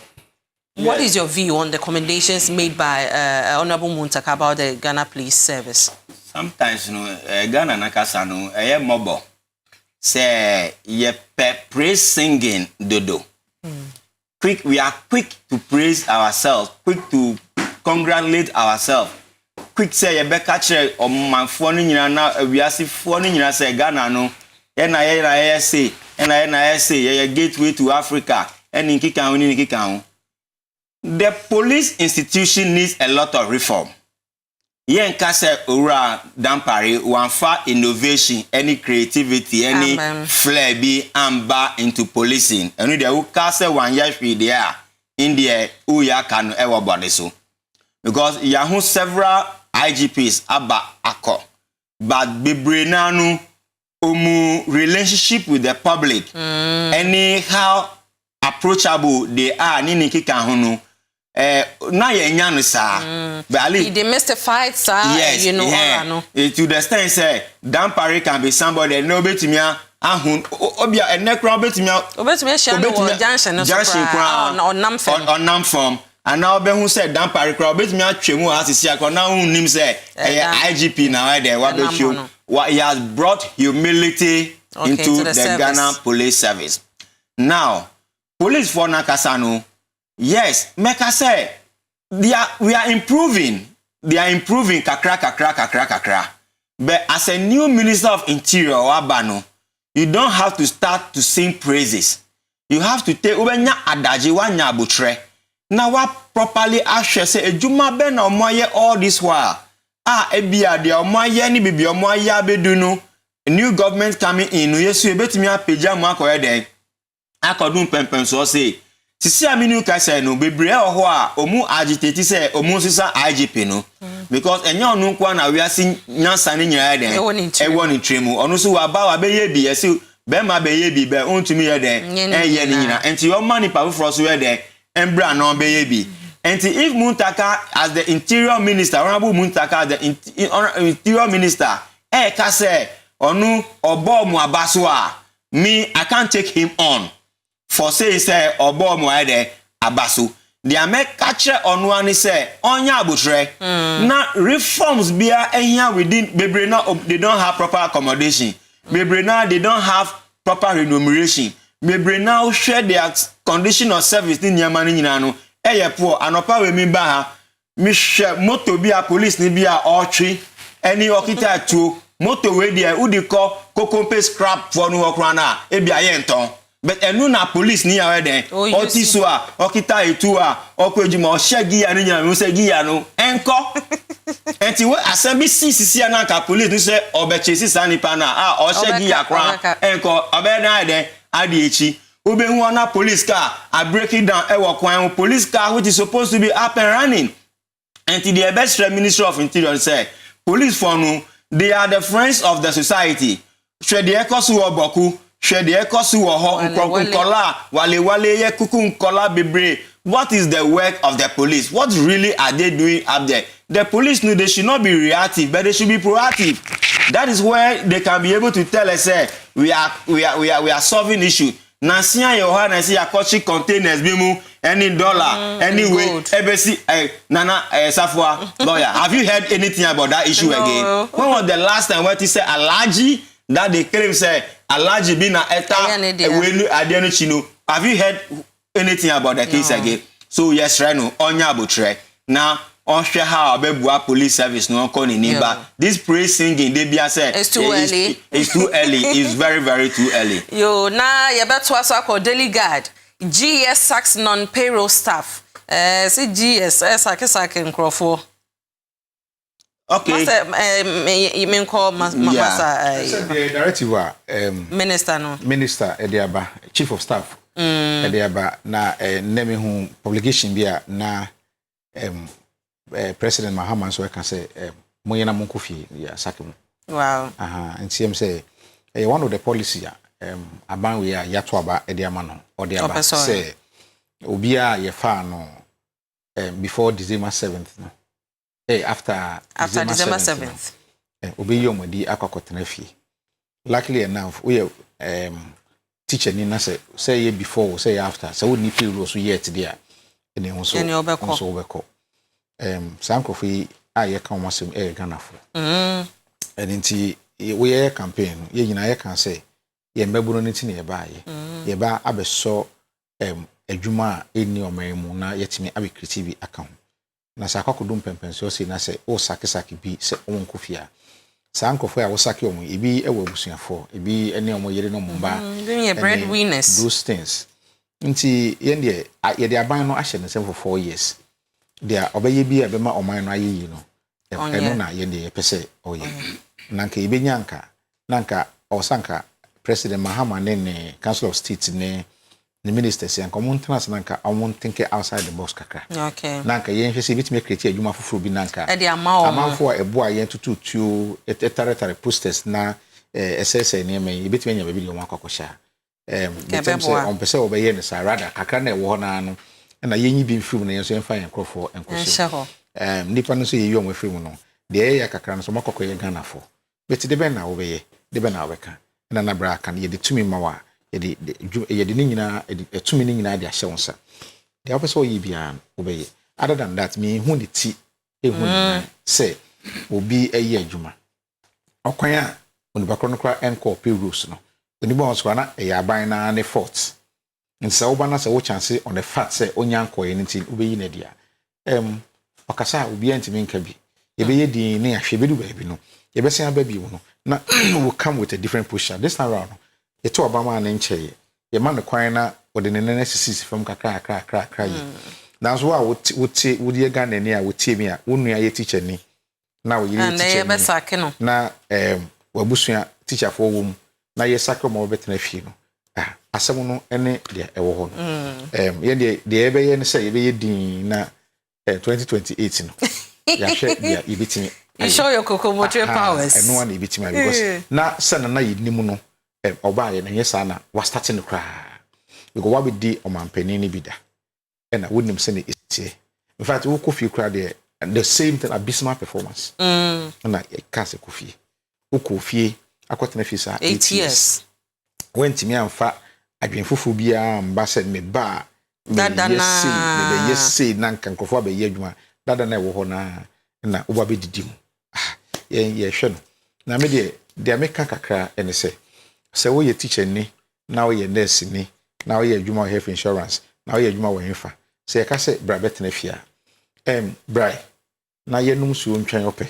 what is your view on the commendations made by Honorable Muntaka about the Ghana Police Service? Sometimes Ghana nakasa no mobo say ye praise singing dodo. We are quick to praise ourselves, quick to congratulate ourselves. Quick say ye be catch o manfo no nyina na awiasefo no nyina say Ghana no na say ye gateway to Africa and in kika. The police institution needs a lot of reform. yen ka say owura dampare wanfa innovation any creativity any flair be amba into policing enu de wo ka say wan yahwe there in there uya kan e wo body so because ya hu several IGPs aba akọ but bebre na no omu relationship with the public anyhow approachable they are ni kika ho no na ye nya no sa but ali he demystified sir yes, you know yeah. no To the extent say dampare can be somebody no betimi ahun obia enekra betimi share no junction no on form and now be who said dampare kra betimi atwemu asisi akọ na hu nim say IGP na there what be you what he has brought humility into the Ghana police service. Now police for Nakasano, yes, make us say we are improving. They are improving kakra. But as a new Minister of Interior, Wabano, you don't have to start to sing praises. You have to take ubenya adaji wanya butre. Now what properly ashe say ejuma be na omoye all this while. Ebia de omoye ni bibi omoye abedu new government coming in. Yesu ebetimi apeja mu akoye den. Akodun pempem so say sisi aminu ka say no bebre oho a omu agitate say omu sisa IGP no because enya onu kwa na we asi nyansa ni nyaya den e woni tremu onu so wa ba wa be ye bi yesi be ma be ye bi be ontumi ye den ye ni nyina enti your money pa for so ye den embra no be ye bi enti if Muntaka as the interior minister honorable Muntaka the interior minister ka say onu obo mu abaso a me I can't take him on for say obo mo ede abaso the amekatre onu ani say onya abutre na reforms bia ehia within bebre na they don't have proper accommodation bebre na they don't have proper remuneration bebre na share their condition of service ni nyama ni nyina no eye poor anopa we mi ba ha mi share moto bia police ni bia otwe any okita tuo moto we dia udiko kokompe scrap for no okra na e bia ye nton but enu na police ni yawe den otiso a okita etu a okwejuma o shegi ya no nyame o se gi ya no enko enti we asembi sisi na ka police ni se obechesi sanipa na o shegi ya kra enko obeda den adi echi obehu na police car a breaking down e wo kwan police car which is supposed to be up and running enti the best minister of interior say police for no they are the friends of the society shwe de ekosu oboku shwe de ekosu wo ho nkola wale ye kuku nkola bebre. What is the work of the police? What really are they doing up there? The police know they should not be reactive, but they should be proactive. That is where they can be able to tell us we are solving issue. Nansia Yohana see akochi containers bimu any dollar anyway ebesi nana Safwa lawyer. Have you heard anything about that issue again? When was the last time what he say Alaji that they claim say Alaji be na eta wenu adeno chino? Have you heard anything about the case again? So yes, Reno onya abutre now on share how abebua police service no kon ni ba this praise singing they be say it's too early. It's too early. It's very too early. Yo na ye beto aso akọ daily guard GS sax non payroll staff say GS sake nkrofo. Okay. You mean call masa the directive minister Ediaba chief of staff Ediaba na name hu publication bia na President Mahama so can say moyena monkofi ya sakem. Wow. And CM say one of the policy aban we ya yato aba ediama no or the aba say obia ye fa no before December 7th no. After December 7th. Obi yomodi akokotena fie. Luckily enough we teacher ni na say ye before say after so we need to so yet there. And then also obeko. Sankofi aye kan wasem Ghana for. And nti we campaign ye nyina ye kan say ye mbeburu nti na ye ba ye. Ye ba abeso adwuma eni omamu na yetimi abe creative account. Na sakokodum pempenso say na say o sakesake bi say onkofia. Sankofo a wo sake omu ebi ewo abusuafo ebi ene omo yere no mumba. Doing breadwinners. Those things. Nti ye de aban no ahye ne for 4 years. Dia obeye bi abema oman no ayeyi no eno na ye de pese oye nanka ibenyanka nanka osanka President Mahama ne Council of State ne ministers yanka omontana nanka omon think outside the box kakra okay nanka ye hwese bitime create adwuma foforo bi nanka e de amafo ebo aye tututuo etare posters na SSN ne me bitime nya baby de omwa kwakosha betemse on pese obeye ne sa rather kakra na ewo na no na yenyi bi mfiri na yenso emfa yankrofo enkoso nipa no so ye yom mfiri no de ya kakra no so makokọ ye Ghana fo beti de ben na obeye de ben na obeka na bra kan ye de tumi mawa ye de ni nyina tumi ni nyina de ahye wonsa de opese oyi bia obeye other than that me hu de ti ehu say obi eye adwuma okwan a onibakro no kra enko pe rules no onibo onso na e aban na ne fort nsa oba na se wo chance on the fact say onyanko ye nti obeyi na dia okasa obi antimi nka bi ye be ye din ne ahwe bedu ba bi no ye be sen aba bi no na will come with a different posture this time around ye to obama na nche ye ma ne kwan na ode ne ne sisi from kakra yi na so a wo die Ghana ni a wo tie mi a wo nua ye teacher ni na wo yiri teacher na ye be sake no na wabusua teacher fo wo mu na ye sake mo betena fie no asem no ene de ewo ho no ye de ebe ye ne say ye be ye din na 2028 no ya hwe dia ibitimi you show your cocomotive powers eno one ibitimi because na sana na yinimu no oba ye na yesa na wa starting no kra because wa be di omampani ni bida na wonim se ne itie in fact wo kofi kra the same thing abysmal performance na kase kofi wo kofi akotena fi sa 8 years went me amfa adwenfofo bia mba se me ba dada na yes na nkankofo abaye adwuma dada na ewo ho na oba be didi mu ye hwe no na me de ameka kakra ene se wo ye teacher ni na wo ye nurse ni na wo ye adwuma health insurance na wo ye adwuma wo hemfa se ye ka se bra betena fia bra na ye num suo ntwan ope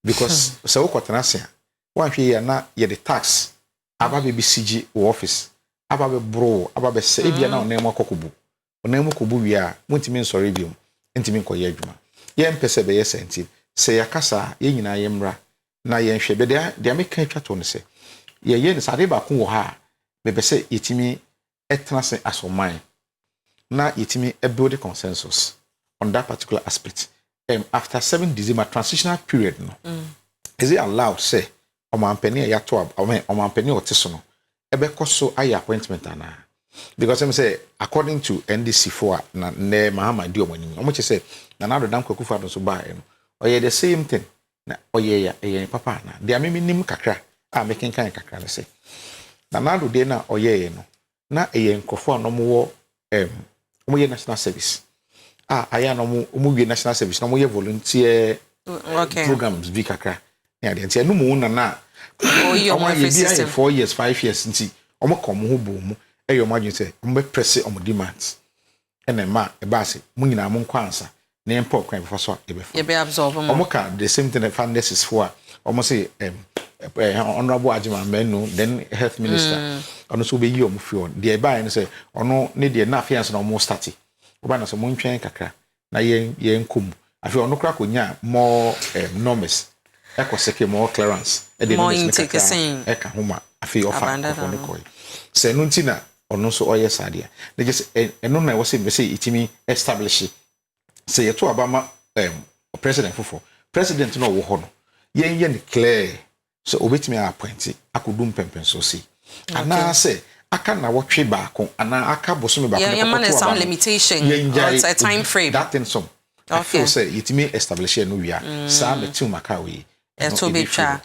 because se wo kwatena se a wan hwe ye na ye the tax aba be BCG office aba be bro aba be se ebia na onemu akokobu onemu kobu wi a montimi nsore biom ntimi nkoye adwuma ye mpese be ye senti se yakasa ye nyina ye mra na ye nhwe be de ameka twato ne se ye ne sade ba ko wo ha be be se yetimi etna se asoman na yetimi build consensus on that particular aspect after 7 December transitional period no is it allowed say omampani ya to omampani oteso no ebe koso ayi appointment ana because I'm say according to NDC4 na ne Mahama di omanim omo che say na na dodam kwakufa do so ba no oye the same thing na oye ya papa na dia me nim kakra a me kenkan kakra na say na do de na oye no na eye nkofo no mo wo ye national service aya no mo wie national service no mo ye volunteer programs bi kakra na de ntia no mu na omo ye bi 4 years 5 years nti omo kom ho bo mu eyo mo adwin say omo be press omo demands ene ma e ba se mu nyina mo nkwansa na empo kwan before so e be absorb omo ka the same thing the funders is for omo say honorable Ajima Menu then health minister ono so be yi omo fi on de e ba ene say ono ne de na afiance na omo start oba na so mo ntwen kakra na ye nkom afi ono kra konya more norms ekoseke more clearance e de more norms intake eka homa afi ofa ono koy se no ntina ono so oye sadia they just eno na wo say itimi establish say yeto abama president fofo president no wo ho no ye ne clear so obetimi appoint akodum pempen so see ana say aka na wotwe baako ana aka bosome baako yeah man is some limitation or it's a time frame that thing some I feel say itimi establish no wia sa metu maka we to be twa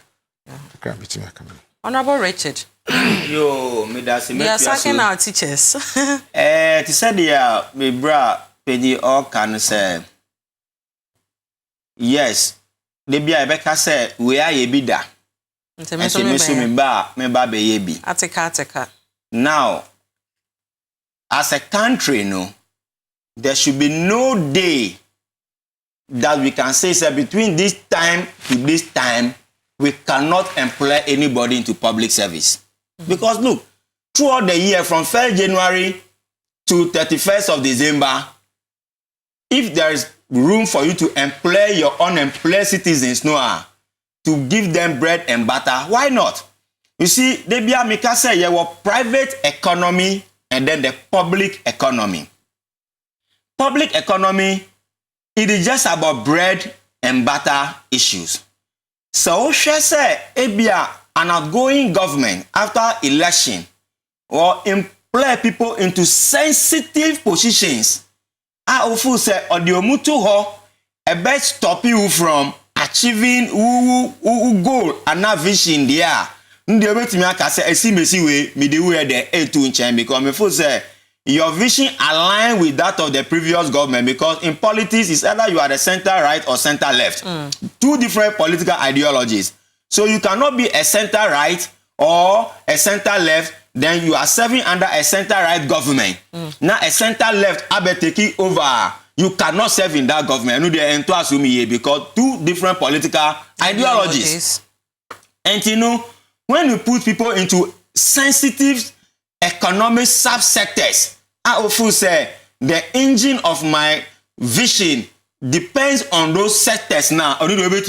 aka bitimi aka Honorable Richard yo me da se me you are sacking our teachers ti said ya me bra pedi all can say yes de bia e be ka say we aye bi da me ba be ye bi ateka now as a country no there should be no day that we can say between this time to this time we cannot employ anybody into public service. Because look, throughout the year from 1st January to 31st of December, if there is room for you to employ your unemployed citizens to give them bread and butter, why not? You see, Debia Mika say you have private economy and then the public economy. Public economy, it is just about bread and butter issues. So, she say, Ebia, an outgoing government after election or employ people into sensitive positions. I often say, Odiomutu ho, a best stop you from achieving goal and not vision there. Ndi obetimi aka say esimesi we me dey we there etu nchen because me feel say your vision align with that of the previous government because in politics it's either you are the center right or center left. Two different political ideologies. So you cannot be a center right or a center left, then you are serving under a center right government. Now a center left abe taking over. You cannot serve in that government. No dey ento asumi because two different political ideologies. And you know, when you put people into sensitive economic subsectors, I often say the engine of my vision depends on those sectors now. Because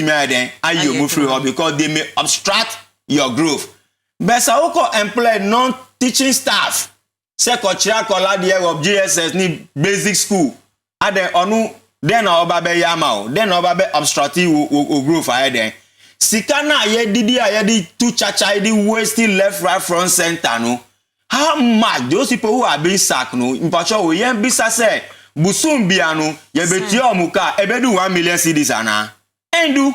they may obstruct your growth. But Saoko employ non-teaching staff. Say kochira kola the of GSS ni basic school. Ade onu then obabe yamao. Then obabe obstructive growth ahead. Sikana ye didi ayedi two chacha di wasting left, right, front, center no. How much those people who are being sacked no? In particular, we yen bisa say busumbiano ye beti omuka ebedu 1 million cedis ana. Endu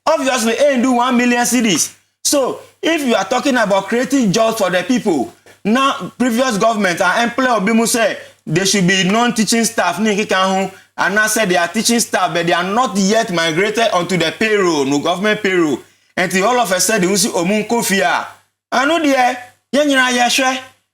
obviously endu 1 million cedis. So if you are talking about creating jobs for the people, now previous government and employer obimu say there should be non-teaching staff ni kikan and now said they are teaching staff, but they are not yet migrated onto the payroll, no government payroll. Until all of a sudden, you see Omun Kofia. I know there,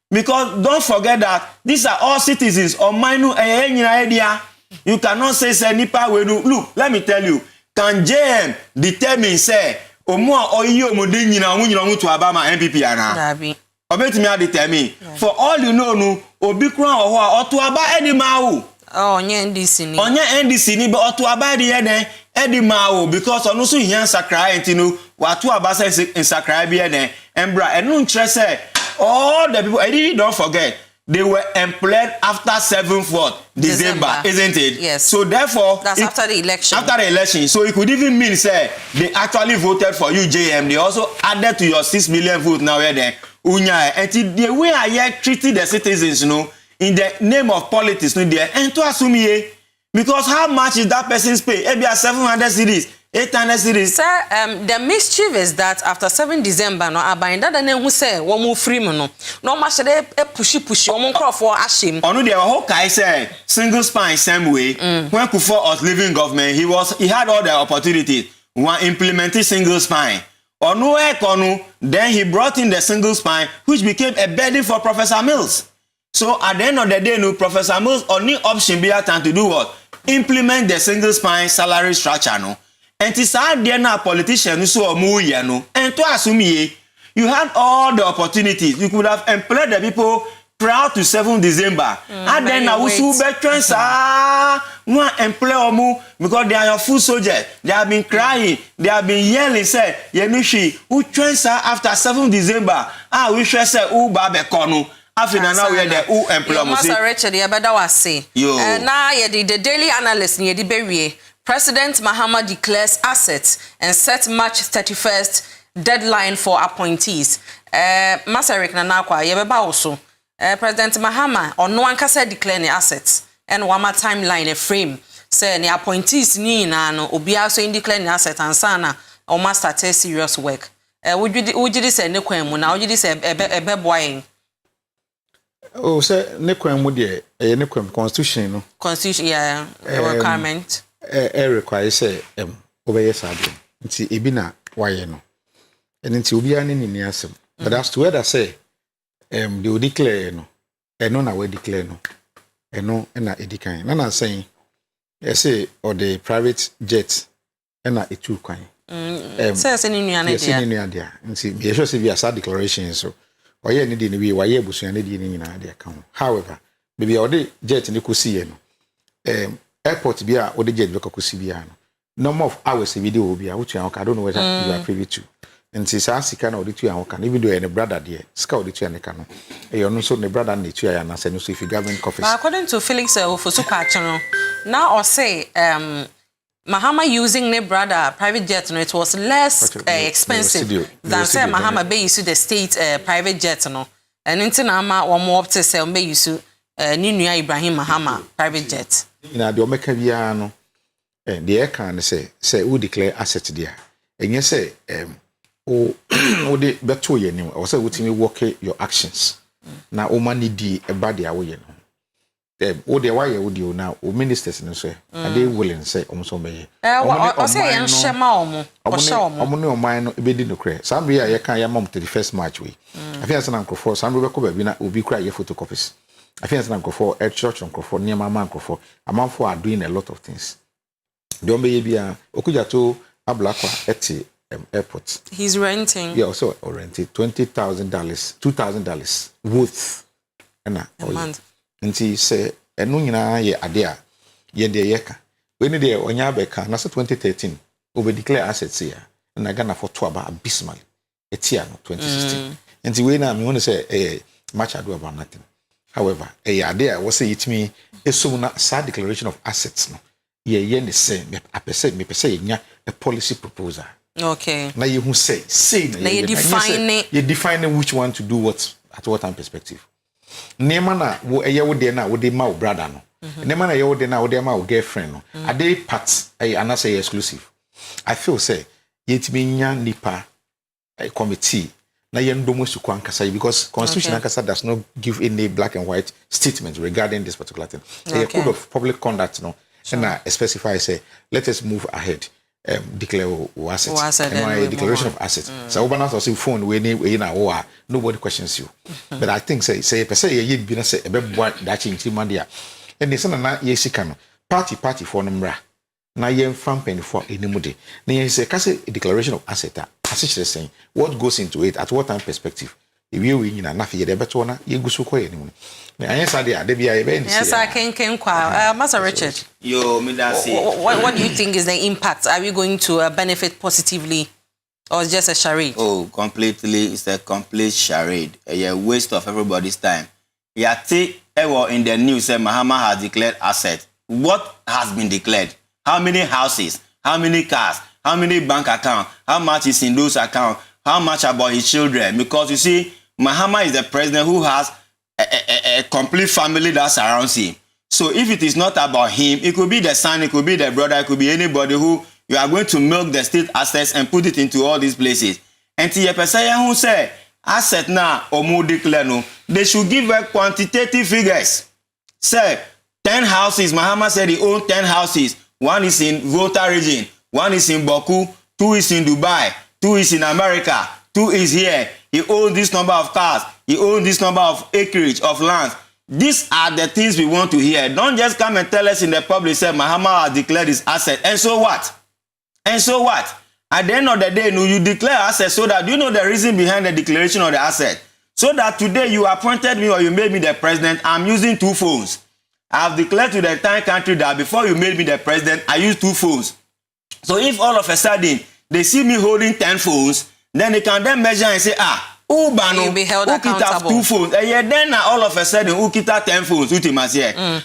because don't forget that these are all citizens or minor idea. You cannot say Nipa will do. Look, let me tell you, can JM determine say Omo or you Mudin to Abama MPP ana? Obetimi determine. For all you know, no Obikran or to Aba any mau. Oh, NDC ni. Onye NDC ni, but otu abadi eden edi mawo because onusu hian sakra entinu watu abasa in sakra bi eden embra enu nchre say all the people I didn't don't forget they were employed after 7th December, isn't it? Yes. So therefore that's after the election. After the election, so it could even mean say they actually voted for you JM. They also added to your 6 million vote now there. Unya and the way I yet treated the citizens, you know. In the name of politics, no there, and to assume because how much is that person's pay? Maybe 700 cedis, 800 cedis. Sir, the mischief is that after 7 December, no, abayin that the name who say one more free no much they pushy, one more for ashim. Onu there whole kai say single spine same way. When Kufuor was leaving government, he had all the opportunities. One implementing single spine. Onu then he brought in the single spine, which became a burden for Professor Mills. So at the end of the day, no Professor Mills only option be time to do what? Implement the single spine salary structure, no. And it's hard there now politicians who are more no. And to assume you had all the opportunities. You could have employed the people prior to 7 December. And then now we one employer mu because they are your full soldiers. They have been crying, they have been yelling, say, Yenushi, who transfer after 7 December? We should say, babe kono. After now we are the who employ Master Richard, you better was say. Now the daily analyst near the Berry. President Mahama declares assets and set March 31st deadline for appointees. Master Rick Nanakwa, you better also. President Mahama or no one can say declare the assets and one more timeline a frame. Say the appointees ni na no obi also in declare the assets and sana or master take serious work. Would you say ne kwemu na would you say ebe boying? Oh, say ne kwemu de ne kwemu constitution no. Constitution yeah, requirement. Require say obey sabi. Nti ebi na waye no. And nti obi ani ni asem. But as to whether say they will declare no. No na we declare no. No na edikan. Na na saying say or the private jet na etu kwan. Say say ni nuane dia. Ni nuane dia. Nti be sure say be a declaration so. Oye ni di ni we waye busuan ni di ni nyina dia kan. However, baby or the jet ni ko see no. airport bi a ode jet beko kosi bi ano number of hours video bi a wutu an I don't know whether you are privy to nti sa sika na ode tu an kan even though any brother there sika ode tu an kan no e yo no so ne brother na tu ya na se no so if government office. But according to Felix Ofosuka Achano, now or say Mahama using ne brother private jet, no, it was less expensive than say Mahama be use the state private jet, no. And into Nama or more up to say be use Ninu Ibrahim Mahama private jet. Na the omeka bia no the air can say who declare asset there. And you say o de beto ye nim or say wutimi work your actions. Na o mani di e ba dia wo ye no. O de why you do now o ministers no say are they willing say omso meye o say yan shema omo o sha omo omo ne oman no be di no kre sambe ya kan ya mom to the first match we I feel say na nkofo sambe be ko ba bi na obi kra ye photocopies I feel say na nkofo e church nkofo ne mama nkofo amanfo are doing a lot of things don be bia okuja to ablakwa eti airport he's renting also rented $20,000 $2,000 worth na a month. Nti se enu nyina ye ade a ye de ye ka we ni de onya abeka na so 2013 we declare assets here na Ghana for to aba abysmal etia no 2016 nti we na me won say much ado about nothing however ade a we say itimi esum na sa declaration of assets no ye ne say me pese ye nya a policy proposal okay na ye hu say na ye define which one to do what at what time perspective Nema na wo eye wo de na wo de ma wo brother no. Nema na ye wo de na wo de ma wo girlfriend no. Are they part anase exclusive? I feel say yetimi nya nipa committee na ye ndomo su kwankasa because constitution ankasa does not give any black and white statement regarding this particular thing. A code of public conduct no and specify say let us move ahead. Declare assets. And declaration of assets. So when I say phone we na nobody questions you. But I think say per se ye bi na say e be boa that chinchi mandia. And they say na ye sika no party for number. Na ye mfam pen for animude. Na ye say ka say declaration of asset assets saying what goes into it at what time perspective. If you win na nafi ye de beto na ye gusu ko ye nimu. Me ansa de ade bia ye be ni say. Yes, I can kwa. Master Richard. Yo, me that say. What do you think is the impact? Are we going to benefit positively or just a charade? Oh, completely. It's a complete charade. A waste of everybody's time. Yati ever in the news say Mahama has declared asset. What has been declared? How many houses? How many cars? How many bank accounts? How much is in those accounts? How much about his children? Because you see, Mahama is the president who has a complete family that surrounds him. So if it is not about him, it could be the son, it could be the brother, it could be anybody who you are going to milk the state assets and put it into all these places. And to who say asset now or more declare no, they should give a quantitative figures. Say 10 houses, Mahama said he owns 10 houses. One is in Volta region, one is in Baku, 2 is in Dubai, 2 is in America, 2 is here. He owns this number of cars. He owns this number of acreage of land. These are the things we want to hear. Don't just come and tell us in the public, say Mahama has declared his asset. And so what? And so what? At the end of the day, you declare asset so that you know the reason behind the declaration of the asset. So that today you appointed me or you made me the president, I'm using 2 phones. I've declared to the entire country that before you made me the president, I used 2 phones. So if all of a sudden they see me holding 10 phones, then they can then measure and say, Ubano, be held accountable. 2 phones. And yeah, then all of a sudden, Ukita 10 phones.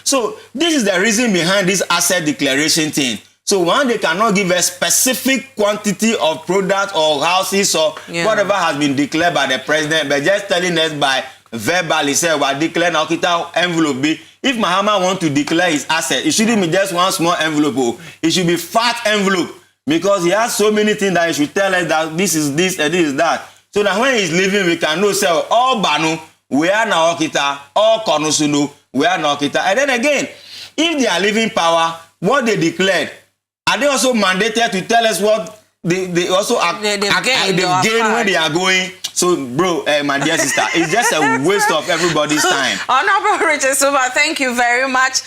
So this is the reason behind this asset declaration thing. So one, they cannot give a specific quantity of product or houses or whatever has been declared by the president, but just telling us by verbally say, well, declare now Ukita envelope B. If Mahama want to declare his asset, it shouldn't be just one small envelope. It should be fat envelope. Because he has so many things that he should tell us that this is this and this is that. So that when he's leaving, we can know, say, all Banu, we are now Okita, all Konusunu, we are now Okita. And then again, if they are leaving power, what they declared, are they also mandated to tell us what they also gain when they are going? So, bro, my dear sister, it's just a waste of everybody's time. Honorable Richard Suba, thank you very much.